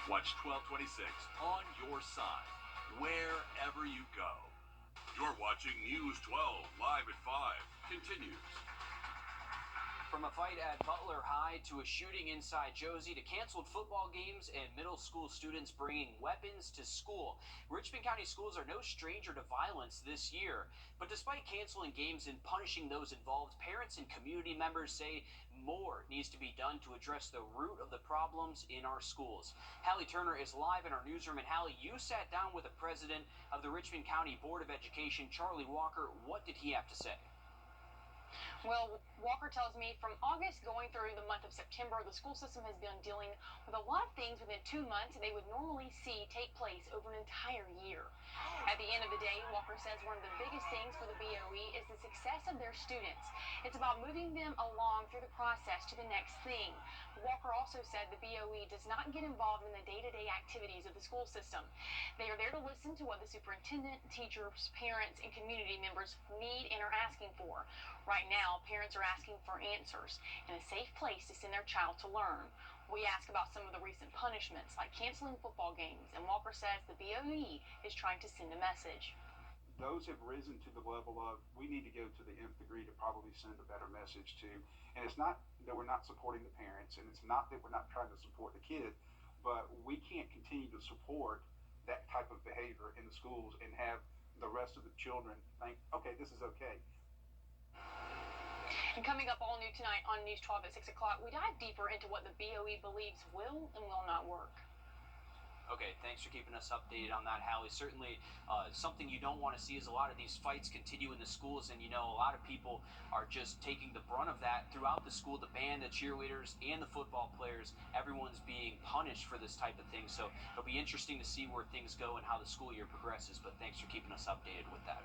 Watch 1226 on your side, wherever you go. You're watching News 12 live at 5. Continues. From a fight at Butler High to a shooting inside Josie to canceled football games and middle school students bringing weapons to school, Richmond County schools are no stranger to violence this year. But despite canceling games and punishing those involved, parents and community members say more needs to be done to address the root of the problems in our schools. Hallie Turner is live in our newsroom. And Hallie, you sat down with the president of the Richmond County Board of Education, Charlie Walker. What did he have to say? Well, Walker tells me from August going through the month of September, the school system has been dealing with a lot of things within 2 months they would normally see take place over an entire year. At the end of the day, Walker says one of the biggest things for the BOE is the success of their students. It's about moving them along through the process to the next thing. Walker also said the BOE does not get involved in the day-to-day activities of the school system. They are there to listen to what the superintendent, teachers, parents, and community members need and are asking for. Right now, parents are asking for answers and a safe place to send their child to learn. We ask about some of the recent punishments, like canceling football games, and Walker says the BOE is trying to send a message. Those have risen to the level of we need to go to the nth degree to probably send a better message to. And it's not that we're not supporting the parents, and it's not that we're not trying to support the kid, but we can't continue to support that type of behavior in the schools and have the rest of the children think, okay, this is okay. And coming up all new tonight on News 12 at 6 o'clock, we dive deeper into what the BOE believes will and will not work. Okay, thanks for keeping us updated on that, Hallie. Certainly something you don't want to see is a lot of these fights continue in the schools, and a lot of people are just taking the brunt of that throughout the school. The band, the cheerleaders, and the football players, everyone's being punished for this type of thing. So it'll be interesting to see where things go and how the school year progresses, but thanks for keeping us updated with that.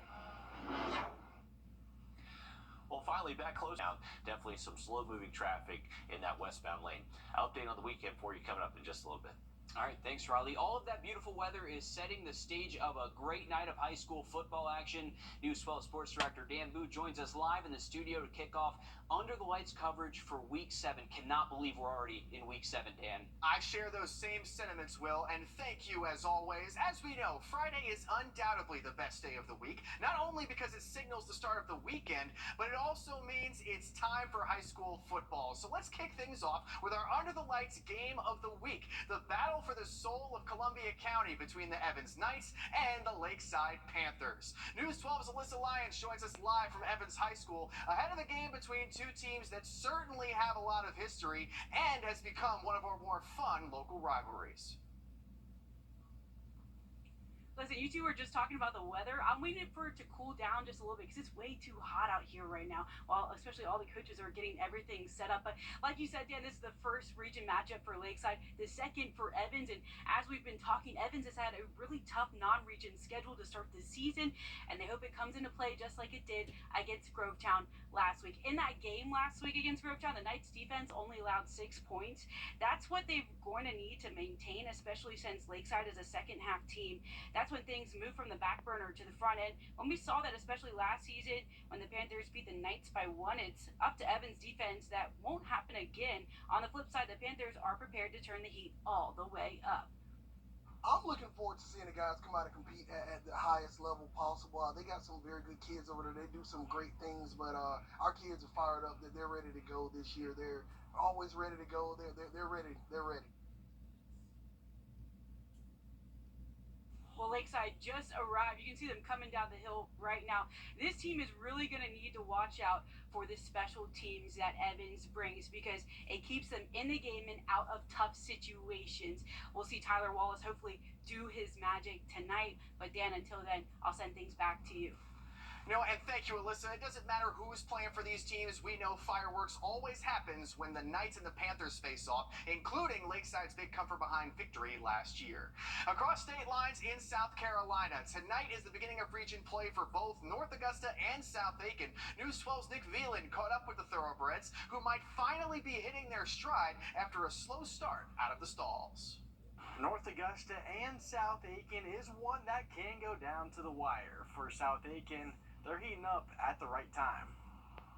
Well, finally, back close down. Definitely some slow-moving traffic in that westbound lane. Update on the weekend for you coming up in just a little bit. All right, thanks, Riley. All of that beautiful weather is setting the stage of a great night of high school football action. News 12 Sports Director Dan Booth joins us live in the studio to kick off Under the Lights coverage for Week 7. Cannot believe we're already in Week 7, Dan. I share those same sentiments, Will, and thank you as always. As we know, Friday is undoubtedly the best day of the week, not only because it signals the start of the weekend, but it also means it's time for high school football. So let's kick things off with our Under the Lights game of the week, the battle for the soul of Columbia County between the Evans Knights and the Lakeside Panthers. News 12's Alyssa Lyons joins us live from Evans High School ahead of the game between two teams that certainly have a lot of history and has become one of our more fun local rivalries. Listen, you two were just talking about the weather. I'm waiting for it to cool down just a little bit because it's way too hot out here right now, while especially all the coaches are getting everything set up. But like you said, Dan, this is the first region matchup for Lakeside, the second for Evans. And as we've been talking, Evans has had a really tough non-region schedule to start the season, and they hope it comes into play just like it did against Grovetown last week. In that game last week against Grovetown, the Knights defense only allowed 6 points. That's what they're going to need to maintain, especially since Lakeside is a second half team. That's when things move from the back burner to the front end. When we saw that, especially last season, when the Panthers beat the Knights by 1, it's up to Evans' defense. That won't happen again. On the flip side, the Panthers are prepared to turn the heat all the way up. I'm looking forward to seeing the guys come out and compete at the highest level possible. They got some very good kids over there. They do some great things, but our kids are fired up. They're ready to go this year. They're always ready to go. They're ready. They're ready. Well, Lakeside just arrived. You can see them coming down the hill right now. This team is really going to need to watch out for the special teams that Evans brings because it keeps them in the game and out of tough situations. We'll see Tyler Wallace hopefully do his magic tonight. But Dan, until then, I'll send things back to you. And thank you, Alyssa. It doesn't matter who's playing for these teams. We know fireworks always happens when the Knights and the Panthers face off, including Lakeside's big come-from-behind victory last year. Across state lines in South Carolina, tonight is the beginning of region play for both North Augusta and South Aiken. News 12's Nick Veland caught up with the Thoroughbreds, who might finally be hitting their stride after a slow start out of the stalls. North Augusta and South Aiken is one that can go down to the wire. For South Aiken, they're heating up at the right time.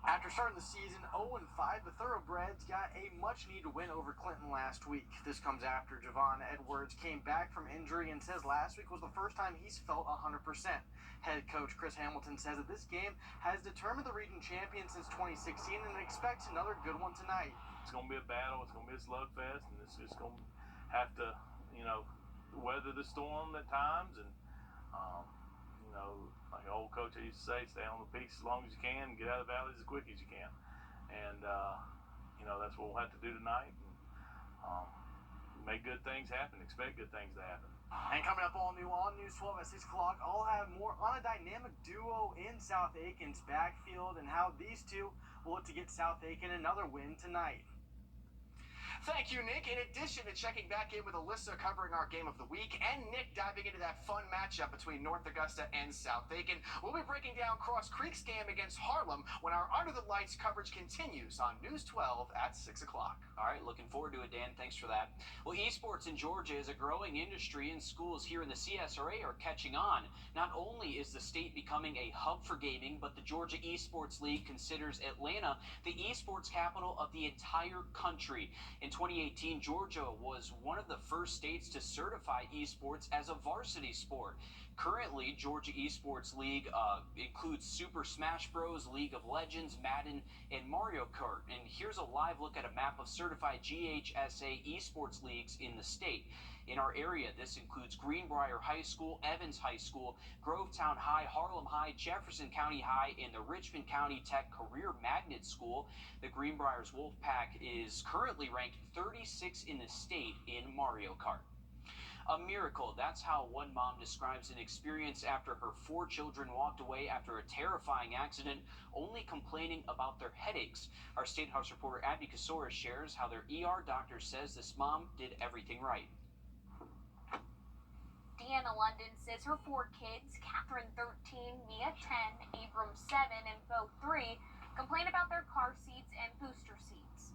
After starting the season 0-5, the Thoroughbreds got a much-needed win over Clinton last week. This comes after Javon Edwards came back from injury and says last week was the first time he's felt 100%. Head coach Chris Hamilton says that this game has determined the region champion since 2016 and expects another good one tonight. It's going to be a battle. It's going to be a slugfest, and it's just going to have to, weather the storm at times. And, like an old coach I used to say, stay on the piece as long as you can and get out of the valleys as quick as you can. And, that's what we'll have to do tonight. And, make good things happen. Expect good things to happen. And coming up all new on News 12 at 6 o'clock, I'll have more on a dynamic duo in South Aiken's backfield and how these two will look to get South Aiken another win tonight. Thank you, Nick. In addition to checking back in with Alyssa covering our game of the week and Nick diving into that fun matchup between North Augusta and South Aiken, we'll be breaking down Cross Creek's game against Harlem when our Under the Lights coverage continues on News 12 at 6 o'clock. All right, looking forward to it, Dan. Thanks for that. Well, esports in Georgia is a growing industry, and schools here in the CSRA are catching on. Not only is the state becoming a hub for gaming, but the Georgia Esports League considers Atlanta the esports capital of the entire country. In 2018, Georgia was one of the first states to certify esports as a varsity sport. Currently, Georgia Esports League includes Super Smash Bros, League of Legends, Madden, and Mario Kart. And here's a live look at a map of certified GHSA esports leagues in the state. In our area, this includes Greenbrier High School, Evans High School, Grovetown High, Harlem High, Jefferson County High, and the Richmond County Tech Career Magnet School. The Greenbriers Wolfpack is currently ranked 36 in the state in Mario Kart. A miracle. That's how one mom describes an experience after her 4 children walked away after a terrifying accident, only complaining about their headaches. Our State House reporter Abby Kasoris shares how their ER doctor says this mom did everything right. Deanna London says her 4 kids, Catherine 13, Mia 10, Abram 7, and Bo 3, complain about their car seats and booster seats.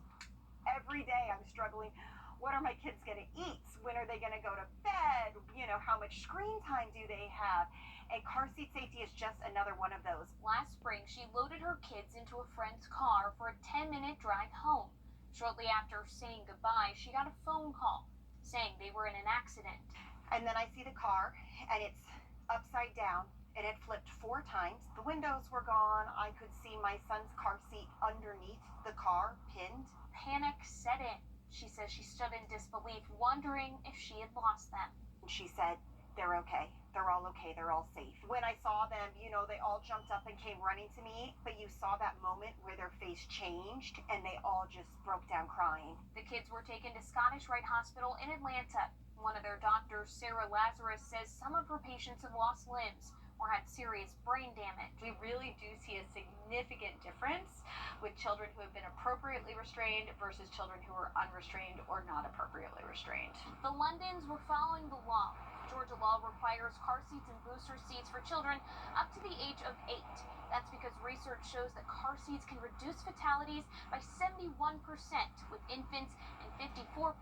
Every day I'm struggling. What are my kids going to eat? When are they going to go to bed? How much screen time do they have? And car seat safety is just another one of those. Last spring, she loaded her kids into a friend's car for a 10-minute drive home. Shortly after saying goodbye, she got a phone call saying they were in an accident. And then I see the car, and it's upside down. It had flipped 4 times. The windows were gone. I could see my son's car seat underneath the car, pinned. Panic set in. She says she stood in disbelief, wondering if she had lost them. She said, they're okay. They're all okay. They're all safe. When I saw them, they all jumped up and came running to me, but you saw that moment where their face changed and they all just broke down crying. The kids were taken to Scottish Rite Hospital in Atlanta. One of their doctors, Sarah Lazarus, says some of her patients have lost limbs or had serious brain damage. We really do see a significant difference with children who have been appropriately restrained versus children who are unrestrained or not appropriately restrained. The Londons were following the law. Georgia law requires car seats and booster seats for children up to the age of 8. That's because research shows that car seats can reduce fatalities by 71% with infants and 54%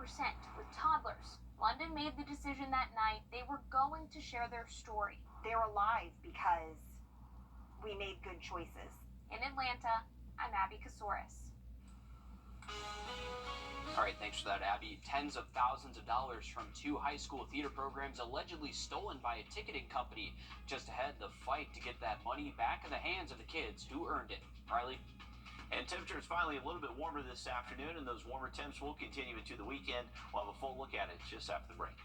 with toddlers. London made the decision that night they were going to share their story. They're alive because we made good choices. In Atlanta, I'm Abby Kasoris. All right, thanks for that, Abby. Tens of thousands of dollars from 2 high school theater programs allegedly stolen by a ticketing company. Just ahead, the fight to get that money back in the hands of the kids who earned it. Riley? And temperatures finally a little bit warmer this afternoon, and those warmer temps will continue into the weekend. We'll have a full look at it just after the break.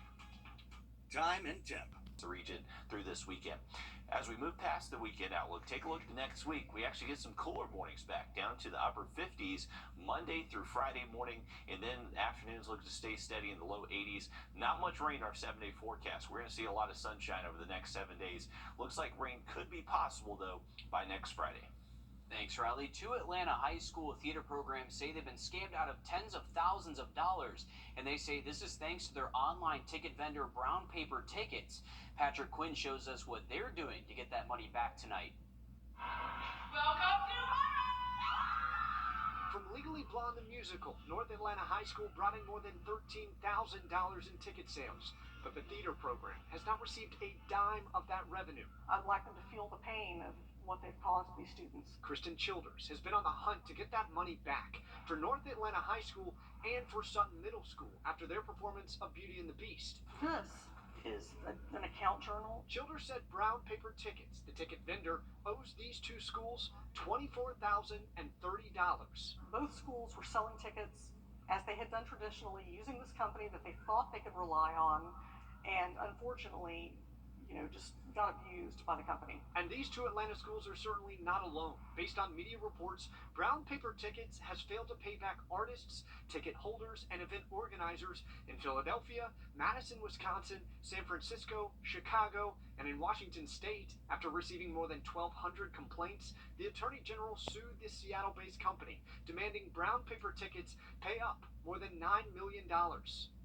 Time and temp. The region through this weekend. As we move past the weekend outlook, take a look at next week. We actually get some cooler mornings back down to the upper 50s Monday through Friday morning, and then afternoons look to stay steady in the low 80s. Not much rain in our 7-day forecast. We're going to see a lot of sunshine over the next 7 days. Looks like rain could be possible, though, by next Friday. Thanks, Riley. 2 Atlanta high school theater programs say they've been scammed out of tens of thousands of dollars, and they say this is thanks to their online ticket vendor, Brown Paper Tickets. Patrick Quinn shows us what they're doing to get that money back tonight. Welcome to From Legally Blonde the musical, North Atlanta High School brought in more than $13,000 in ticket sales, but the theater program has not received a dime of that revenue. I'd like them to feel the pain of what they've caused these students. Kristen Childers has been on the hunt to get that money back for North Atlanta High School and for Sutton Middle School after their performance of Beauty and the Beast. This is an account journal. Childers said Brown Paper Tickets, the ticket vendor, owes these two schools $24,030. Both schools were selling tickets as they had done traditionally, using this company that they thought they could rely on, and unfortunately, just got abused by the company. And these two Atlanta schools are certainly not alone. Based on media reports, Brown Paper Tickets has failed to pay back artists, ticket holders, and event organizers in Philadelphia, Madison, Wisconsin, San Francisco, Chicago, and in Washington State. After receiving more than 1,200 complaints, the Attorney General sued this Seattle-based company, demanding Brown Paper Tickets pay up more than $9 million.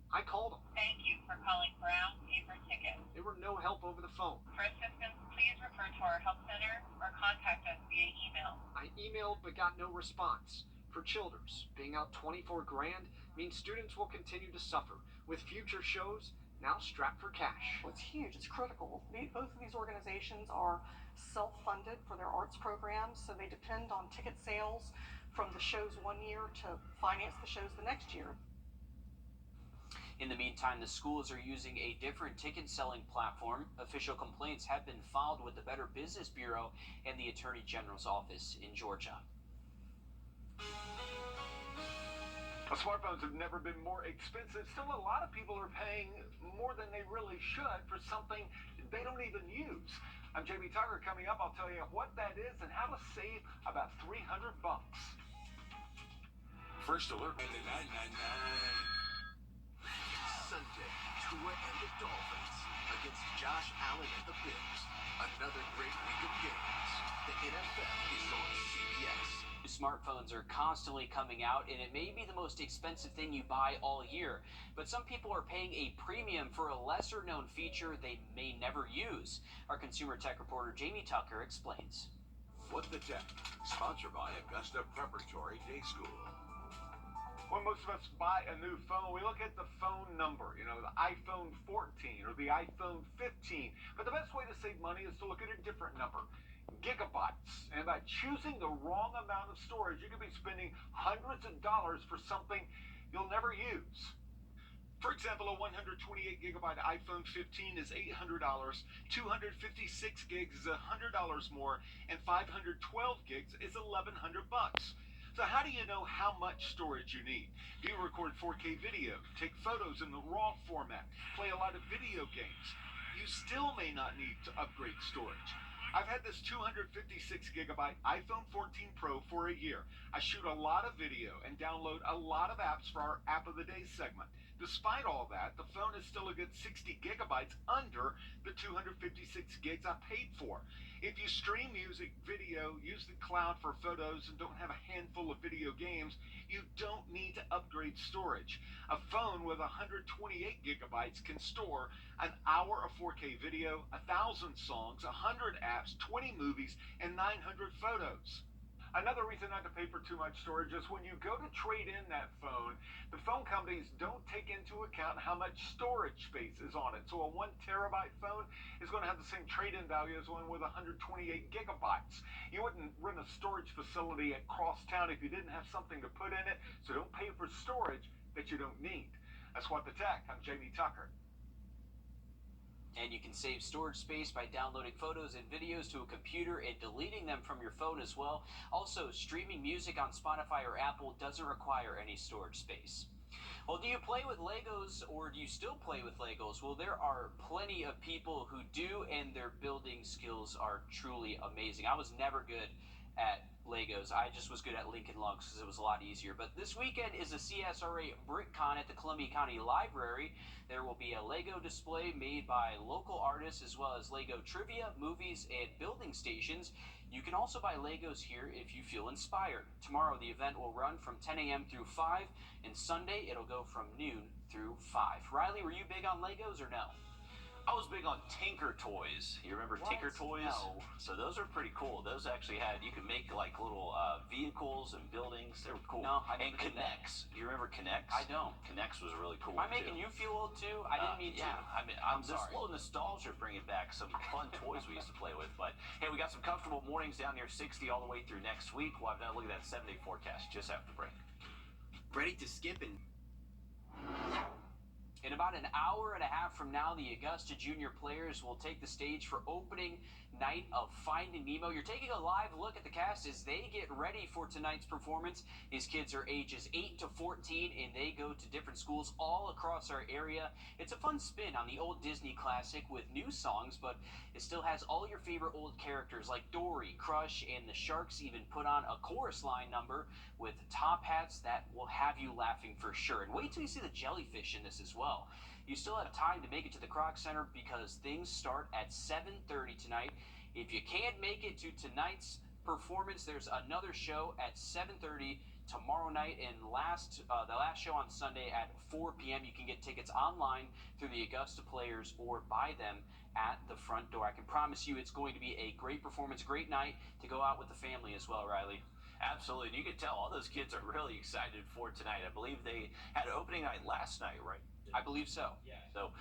I called them. Thank you for calling Brown Paper Tickets. There were no help over the phone. For assistance, please refer to our help center or contact us via email. I emailed but got no response. For Childers, being out $24 grand means students will continue to suffer, with future shows now strapped for cash. It's huge. It's critical. Both of these organizations are self-funded for their arts programs, so they depend on ticket sales from the shows one year to finance the shows the next year. In the meantime, the schools are using a different ticket selling platform. Official complaints have been filed with the Better Business Bureau and the Attorney General's office in Georgia. Smartphones have never been more expensive. Still, a lot of people are paying more than they really should for something they don't even use. I'm Jamie Tucker. Coming up, I'll tell you what that is and how to save about $300. First alert. 999. Sunday, Tua and the Dolphins against Josh Allen and the Bills. Another great week of games. The NFL is on CBS. Smartphones are constantly coming out, and it may be the most expensive thing you buy all year, but some people are paying a premium for a lesser-known feature they may never use. Our consumer tech reporter Jamie Tucker explains. What the Tech, sponsored by Augusta Preparatory Day School. When most of us buy a new phone, we look at the phone number, the iPhone 14 or the iPhone 15. But the best way to save money is to look at a different number, gigabytes. And by choosing the wrong amount of storage, you could be spending hundreds of dollars for something you'll never use. For example, a 128 gigabyte iPhone 15 is $800, 256 gigs is $100 more, and 512 gigs is $1,100. So how do you know how much storage you need? Do you record 4K video, take photos in the RAW format, play a lot of video games? You still may not need to upgrade storage. I've had this 256 gigabyte iPhone 14 Pro for a year. I shoot a lot of video and download a lot of apps for our App of the Day segment. Despite all that, the phone is still a good 60 gigabytes under the 256 gigs I paid for. If you stream music, video, use the cloud for photos, and don't have a handful of video games, you don't need to upgrade storage. A phone with 128 gigabytes can store an hour of 4K video, 1,000 songs, 100 apps, 20 movies, and 900 photos. Another reason not to pay for too much storage is when you go to trade in that phone, the phone companies don't take into account how much storage space is on it. So a 1 terabyte phone is going to have the same trade-in value as one with 128 gigabytes. You wouldn't rent a storage facility at crosstown if you didn't have something to put in it, so don't pay for storage that you don't need. That's What the Tech. I'm Jamie Tucker. And you can save storage space by downloading photos and videos to a computer and deleting them from your phone as well. Also, streaming music on Spotify or Apple doesn't require any storage space. Well, do you play with Legos, or do you still play with Legos? Well, there are plenty of people who do, and their building skills are truly amazing. I was never good at Legos. I just was good at Lincoln Logs because it was a lot easier. But this weekend is a CSRA BrickCon at the Columbia County Library. There will be a Lego display made by local artists, as well as Lego trivia, movies, and building stations. You can also buy Legos here if you feel inspired. Tomorrow the event will run from 10 a.m. through 5, and Sunday it'll go from noon through 5. Riley, were you big on Legos or no? I was big on Tinker Toys. You remember What? Tinker Toys? No. So those are pretty cool. Those actually had, you could make like little vehicles and buildings. They were cool. No, I and never did that. Connects. You remember Connects? I don't. Connects was really cool. Am I making you feel old too? I didn't mean to. Yeah, I mean, I'm just sorry. a little nostalgia bringing back some fun toys we used to play with. But hey, we got some comfortable mornings down near 60 all the way through next week. We'll have another look at that 7-day forecast just after the break. Ready to skip and In about an hour and a half from now, the Augusta Junior players will take the stage for opening night of Finding Nemo. You're taking a live look at the cast as they get ready for tonight's performance. These kids are ages 8 to 14, and they go to different schools all across our area. It's a fun spin on the old Disney classic with new songs, but it still has all your favorite old characters like Dory, Crush, and the Sharks even put on a chorus line number with top hats that will have you laughing for sure. And wait till you see the jellyfish in this as well. You still have time to make it to the Kroc Center because things start at 7:30 tonight. If you can't make it to tonight's performance, there's another show at 7:30 tomorrow night, and the last show on Sunday at 4 p.m. You can get tickets online through the Augusta Players or buy them at the front door. I can promise you it's going to be a great performance, great night to go out with the family as well, Riley. Absolutely. And you can tell all those kids are really excited for tonight. I believe they had opening night last night, right? I believe so. Yeah. So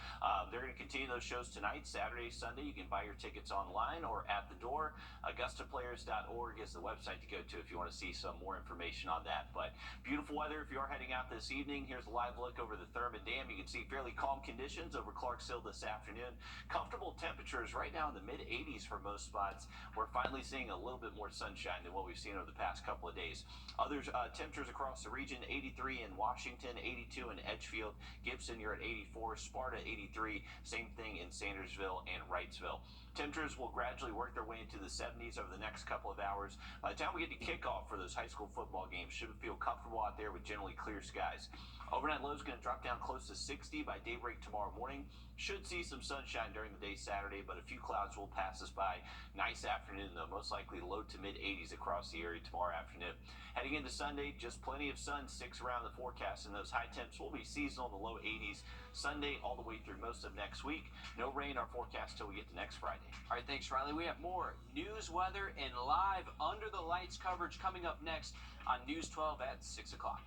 they're going to continue those shows tonight, Saturday, Sunday. You can buy your tickets online or at the door. AugustaPlayers.org is the website to go to if you want to see some more information on that. But beautiful weather if you are heading out this evening. Here's a live look over the Thurman Dam. You can see fairly calm conditions over Clarks Hill this afternoon. Comfortable temperatures right now in the mid-80s for most spots. We're finally seeing a little bit more sunshine than what we've seen over the past couple of days. Other temperatures across the region, 83 in Washington, 82 in Edgefield, Gibson, you're at 84, Sparta 83, same thing in Sandersville and Wrightsville. Temperatures will gradually work their way into the 70s over the next couple of hours. By the time we get to kickoff for those high school football games, should feel comfortable out there with generally clear skies. Overnight low is going to drop down close to 60 by daybreak tomorrow morning. Should see some sunshine during the day Saturday, but a few clouds will pass us by. Nice afternoon, though. Most likely low to mid-80s across the area tomorrow afternoon. Heading into Sunday, just plenty of sun sticks around the forecast, and those high temps will be seasonal in the low 80s. Sunday all the way through most of next week. No rain our forecast till we get to next Friday. All right, thanks, Riley. We have more news, weather, and live under the lights coverage coming up next on News 12 at 6 o'clock.